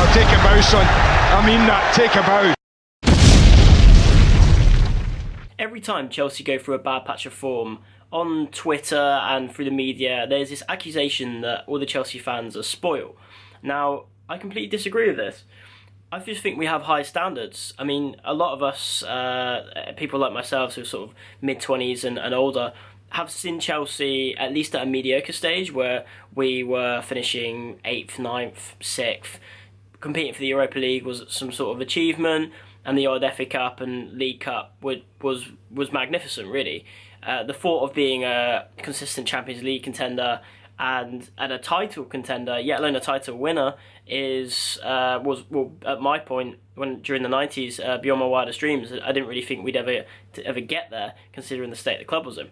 Well, TekkaBooSon, I mean that, take a bow. Every time Chelsea go through a bad patch of form, on Twitter and through the media, there's this accusation that all the Chelsea fans are spoiled. Now, I completely disagree with this. I just think we have high standards. I mean, a lot of us, people like myself, who are sort of mid-20s and older, have seen Chelsea at least at a mediocre stage where we were finishing 8th, 9th, 6th. Competing for the Europa League was some sort of achievement, and the odd FA Cup and League Cup was magnificent, really. The thought of being a consistent Champions League contender and a title contender, yet alone a title winner, was at my point during the 90s beyond my wildest dreams. I didn't really think we'd ever get there, considering the state the club was in.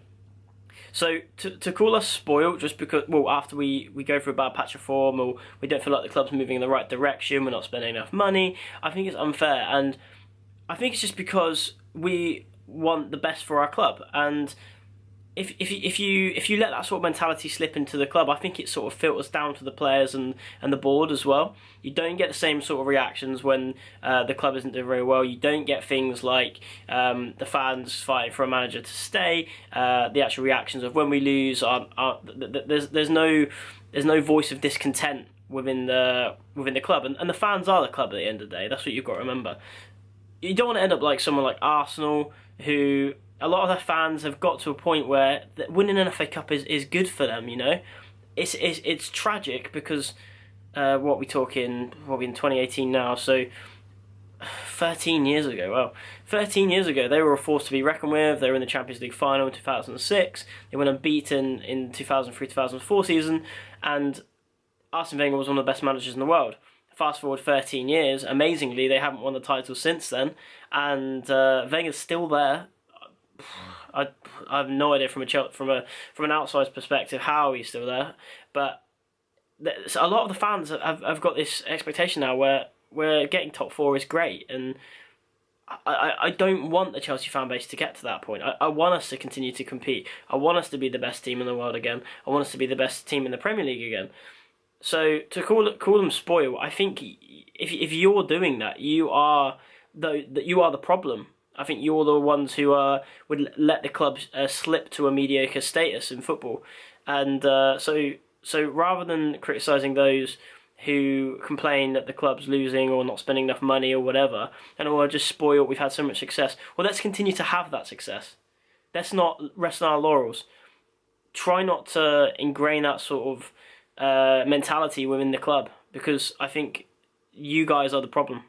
So to call us spoiled just because, well, after we go through a bad patch of form, or we don't feel like the club's moving in the right direction, we're not spending enough money, I think it's unfair. And I think it's just because we want the best for our club. And if you let that sort of mentality slip into the club, I think it sort of filters down to the players and the board as well. You don't get the same sort of reactions when the club isn't doing very well. You don't get things like the fans fighting for a manager to stay. The actual reactions of when we lose there's no voice of discontent within the club, and the fans are the club at the end of the day. That's what you've got to remember. You don't want to end up like someone like Arsenal, who a lot of their fans have got to a point where winning an FA Cup is good for them. You know, it's tragic because what we in 2018 now, so 13 years ago. Well, 13 years ago they were a force to be reckoned with. They were in the Champions League final in 2006. They went unbeaten in 2003-2004 season, and Arsene Wenger was one of the best managers in the world. Fast forward 13 years, amazingly, they haven't won the title since then, and Wenger's still there. I have no idea from an outside perspective how he's still there, but a lot of the fans have got this expectation now where getting top four is great, and I don't want the Chelsea fan base to get to that point. I want us to continue to compete. I want us to be the best team in the world again. I want us to be the best team in the Premier League again. So to call them spoiled, I think if you're doing that, you are the problem. I think you're the ones who would let the club slip to a mediocre status in football, and so rather than criticising those who complain that the club's losing or not spending enough money or whatever, and we're just spoiled, we've had so much success. Well, let's continue to have that success. Let's not rest on our laurels. Try not to ingrain that sort of mentality within the club, because I think you guys are the problem.